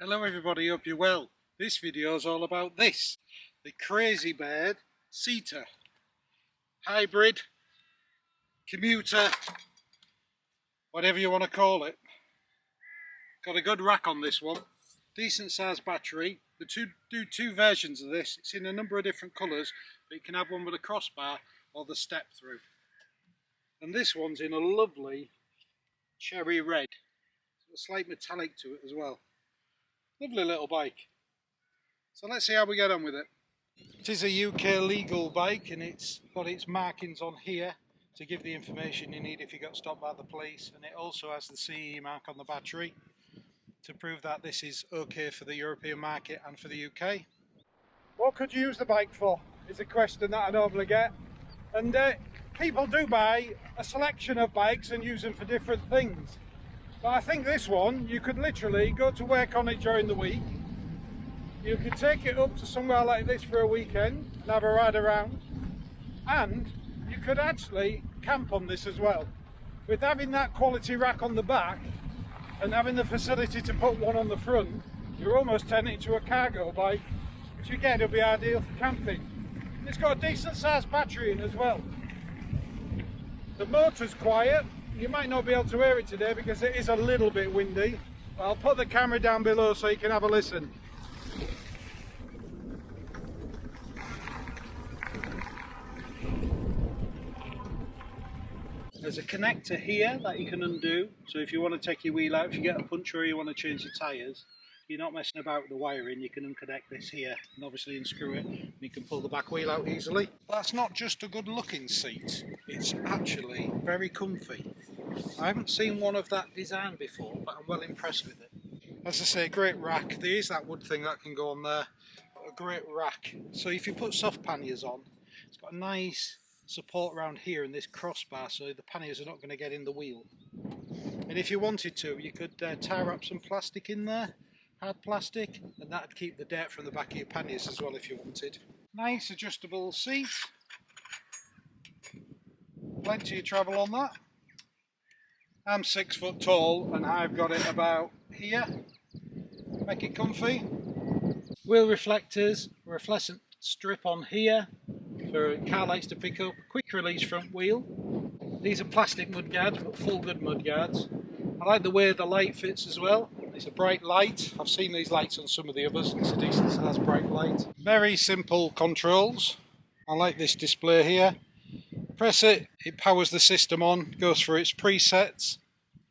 Hello everybody, hope you're well. This video is all about this, the Crazybird Seta. Hybrid, commuter, whatever you want to call it. Got a good rack on this one, decent sized battery. They do two versions of this. It's in a number of different colours, but you can have one with a crossbar or the step through. And this one's in a lovely cherry red. A slight metallic to it as well. Lovely little bike. So let's see how we get on with it. It is a UK legal bike and it's got its markings on here to give the information you need if you got stopped by the police, and it also has the CE mark on the battery to prove that this is okay for the European market and for the UK. What could you use the bike for is a question that I normally get, and people do buy a selection of bikes and use them for different things. But I think this one, you could literally go to work on it during the week. You could take it up to somewhere like this for a weekend and have a ride around. And you could actually camp on this as well. With having that quality rack on the back and having the facility to put one on the front, you're almost turning it into a cargo bike, which again will be ideal for camping. And it's got a decent sized battery in as well. The motor's quiet. You might not be able to hear it today because it is a little bit windy. I'll put the camera down below so you can have a listen. There's a connector here that you can undo, so if you want to take your wheel out, if you get a puncture or you want to change the tyres, you're not messing about with the wiring, you can unconnect this here and obviously unscrew it, and you can pull the back wheel out easily. That's not just a good looking seat, it's actually very comfy. I haven't seen one of that design before, but I'm well impressed with it. As I say, great rack. There is that wood thing that can go on there, but a great rack. So if you put soft panniers on, it's got a nice support around here in this crossbar, so the panniers are not going to get in the wheel. And if you wanted to, you could tie up some plastic in there, hard plastic, and that would keep the dirt from the back of your panniers as well if you wanted. Nice adjustable seat, plenty of travel on that. I'm 6 foot tall and I've got it about here, make it comfy. Wheel reflectors, reflectant strip on here for car lights to pick up, quick release front wheel. These are plastic mudguards, but full good mudguards. I like the way the light fits as well. It's a bright light. I've seen these lights on some of the others. It's a decent sized bright light. Very simple controls. I like this display here. Press it, it powers the system on, goes through its presets,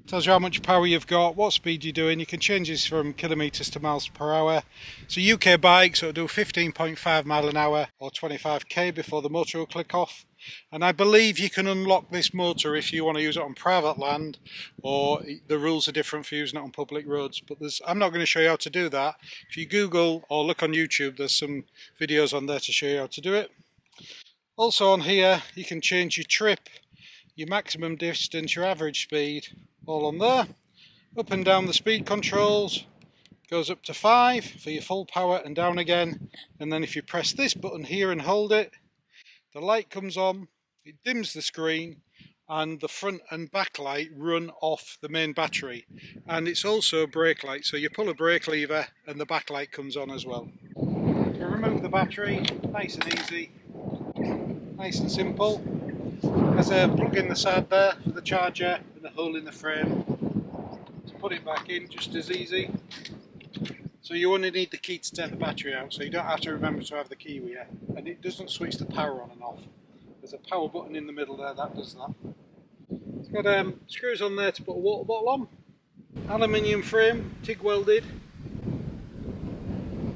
tells you how much power you've got, what speed you're doing. You can change this from kilometres to miles per hour. It's a UK bike, so it'll do 15.5 mile an hour or 25k before the motor will click off. And I believe you can unlock this motor if you want to use it on private land, or the rules are different for using it on public roads. But I'm not going to show you how to do that. If you Google or look on YouTube, there's some videos on there to show you how to do it. Also on here, you can change your trip, your maximum distance, your average speed, all on there. Up and down the speed controls, goes up to 5 for your full power and down again. And then if you press this button here and hold it, the light comes on, it dims the screen, and the front and back light run off the main battery. And it's also a brake light, so you pull a brake lever and the back light comes on as well. You remove the battery, nice and easy. Nice and simple. There's a plug in the side there for the charger and a hole in the frame to put it back in, just as easy. So you only need the key to take the battery out, so you don't have to remember to have the key with you. And it doesn't switch the power on and off. There's a power button in the middle there that does that. It's got screws on there to put a water bottle on. Aluminium frame, TIG welded.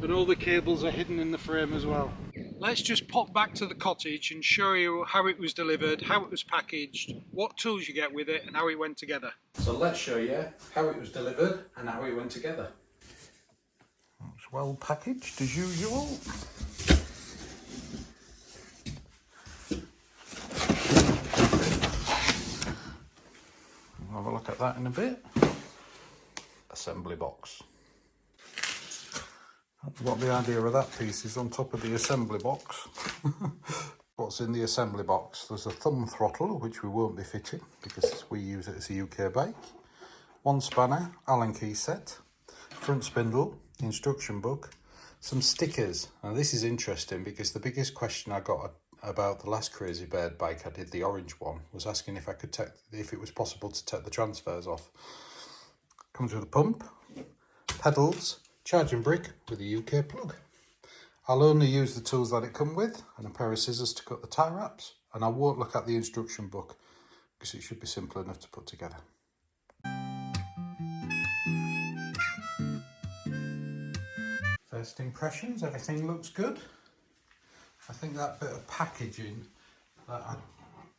And all the cables are hidden in the frame as well. Let's just pop back to the cottage and show you how it was delivered, how it was packaged, what tools you get with it and how it went together. So let's show you how it was delivered and how it went together. It's well packaged as usual. We'll have a look at that in a bit. Assembly box. What the idea of that piece is on top of the assembly box. What's in the assembly box? There's a thumb throttle, which we won't be fitting because we use it as a UK bike. One spanner, Allen key set, front spindle, instruction book, some stickers. Now this is interesting because the biggest question I got about the last Crazybird bike I did, the orange one, was asking if I could take, if it was possible to take the transfers off. Comes with a pump, pedals, charging brick with a UK plug. I'll only use the tools that it come with and a pair of scissors to cut the tie wraps, and I won't look at the instruction book because it should be simple enough to put together. First impressions, everything looks good. I think that bit of packaging that I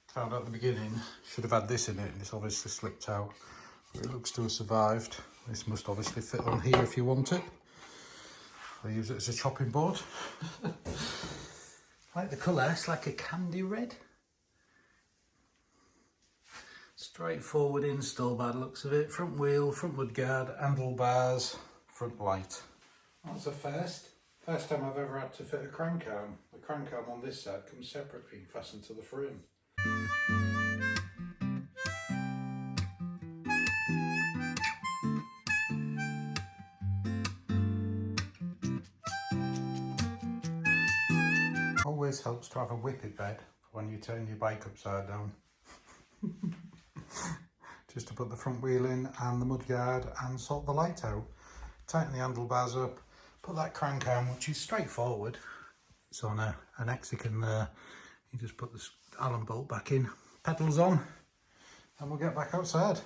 found at the beginning should have had this in it, and it's obviously slipped out. But it looks to have survived. This must obviously fit on here if you want it. I'll use it as a chopping board. I like the colour, it's like a candy red. Straightforward install by the looks of it. Front wheel, front mudguard, handlebars, front light. That's a first. First time I've ever had to fit a crank arm. The crank arm on this side comes separately and fastened to the frame. Always helps to have a Whippet bed when you turn your bike upside down. Just to put the front wheel in and the mudguard and sort the light out. Tighten the handlebars up, put that crank arm, which is straightforward. It's on an Mexican there. You just put the Allen bolt back in, pedals on, and we'll get back outside.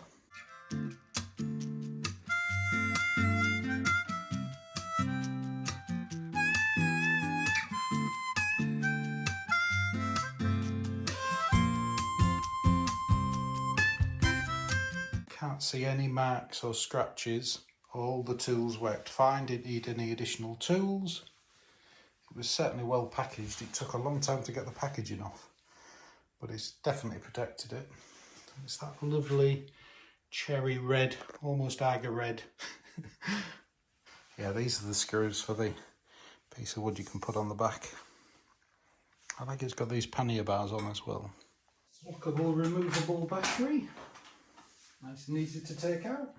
Can't see any marks or scratches. All the tools worked fine, didn't need any additional tools. It was certainly well packaged. It took a long time to get the packaging off, but it's definitely protected it. It's that lovely cherry red, almost agate red. Yeah, these are the screws for the piece of wood you can put on the back. I think it's got these pannier bars on as well. Lockable removable battery. Nice and easy to take out.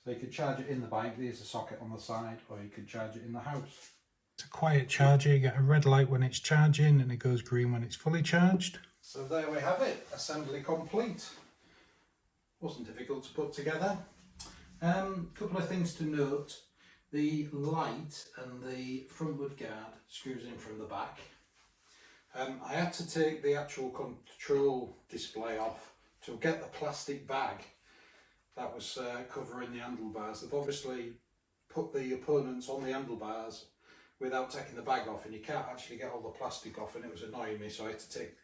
So you could charge it in the bike, there's a socket on the side, or you could charge it in the house. It's a quiet charger, you get a red light when it's charging and it goes green when it's fully charged. So there we have it, assembly complete. Wasn't difficult to put together. Couple of things to note. The light and the front mudguard screws in from the back. I had to take the actual control display off to get the plastic bag that was covering the handlebars. They've obviously put the opponents on the handlebars without taking the bag off, and you can't actually get all the plastic off, and it was annoying me, so I had to take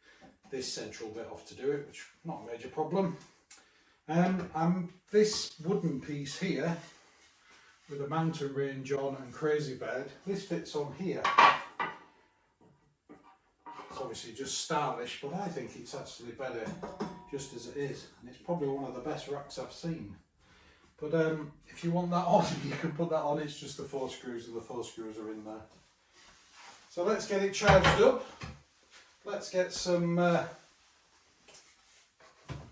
this central bit off to do it, which is not a major problem. This wooden piece here with a mountain range on and Crazybird, this fits on here. It's obviously just stylish, but I think it's actually better just as it is, and it's probably one of the best racks I've seen. But if you want that on, you can put that on. It's just the 4 screws, and the 4 screws are in there. So let's get it charged up. Let's get some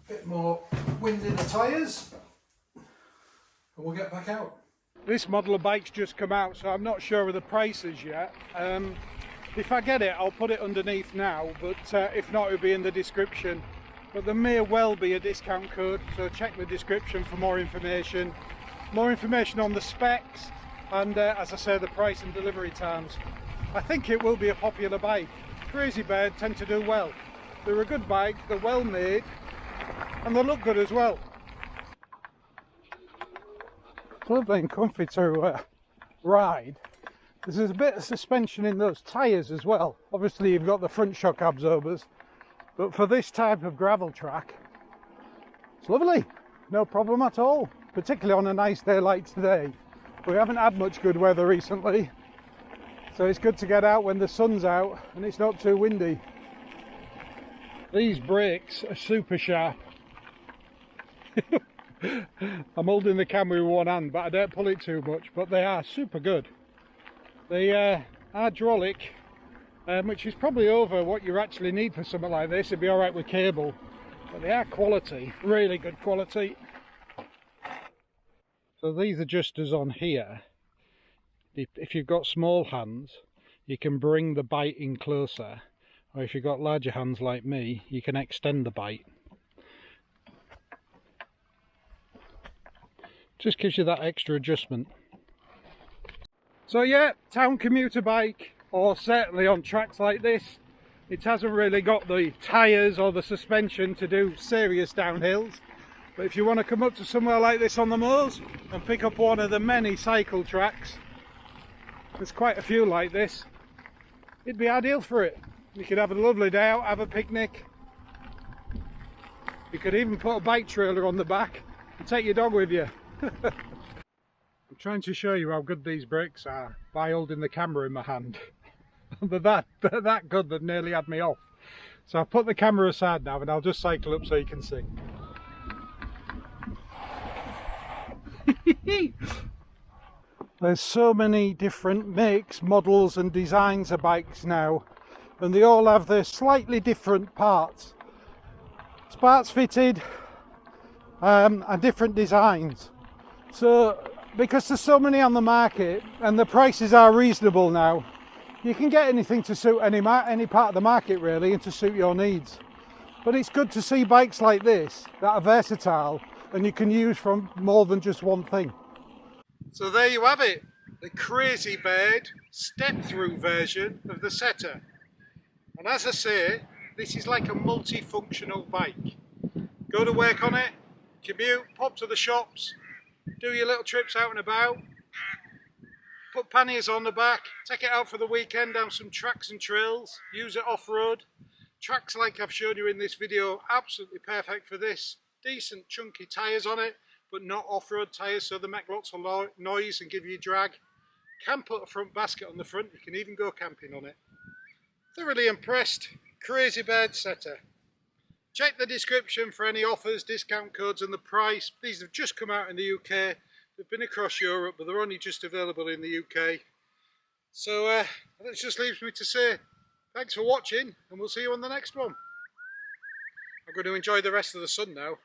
bit more wind in the tyres, and we'll get back out. This model of bike's just come out, so I'm not sure of the prices yet. If I get it, I'll put it underneath now, but if not, it'll be in the description. But there may well be a discount code, so check the description for more information. More information on the specs and, as I say, the price and delivery times. I think it will be a popular bike. Crazybird tend to do well. They're a good bike, they're well made, and they look good as well. It's lovely and comfy to ride. There's a bit of suspension in those tyres as well. Obviously you've got the front shock absorbers, but for this type of gravel track, it's lovely. No problem at all, particularly on a nice day like today. We haven't had much good weather recently, so it's good to get out when the sun's out and it's not too windy. These brakes are super sharp. I'm holding the camera with one hand, but I don't pull it too much, but they are super good. The hydraulic, which is probably over what you actually need for something like this, it'd be alright with cable, but they are quality, really good quality. So these adjusters on here, if you've got small hands, you can bring the bite in closer, or if you've got larger hands like me, you can extend the bite. Just gives you that extra adjustment. So yeah, town commuter bike, or certainly on tracks like this, it hasn't really got the tyres or the suspension to do serious downhills. But if you want to come up to somewhere like this on the moors and pick up one of the many cycle tracks, there's quite a few like this, it'd be ideal for it. You could have a lovely day out, have a picnic. You could even put a bike trailer on the back and take your dog with you. I'm trying to show you how good these brakes are by holding the camera in my hand. they're that good that nearly had me off. So I'll put the camera aside now and I'll just cycle up so you can see. There's so many different makes, models and designs of bikes now, and they all have their slightly different parts. Parts fitted and different designs. So because there's so many on the market and the prices are reasonable now, you can get anything to suit any part of the market really, and to suit your needs. But it's good to see bikes like this that are versatile and you can use from more than just one thing. So there you have it, the Crazybird step-through version of the Seta. And as I say, this is like a multifunctional bike. Go to work on it, commute, pop to the shops, do your little trips out and about, put panniers on the back, take it out for the weekend down some tracks and trails, use it off-road. Tracks like I've shown you in this video, absolutely perfect for this. Decent chunky tyres on it, but not off-road tyres, so they make lots of noise and give you drag. Can put a front basket on the front, you can even go camping on it. Thoroughly impressed. Crazybird Seta. Check the description for any offers, discount codes and the price. These have just come out in the UK. They've been across Europe, but they're only just available in the UK. So that just leaves me to say thanks for watching, and we'll see you on the next one. I'm going to enjoy the rest of the sun now.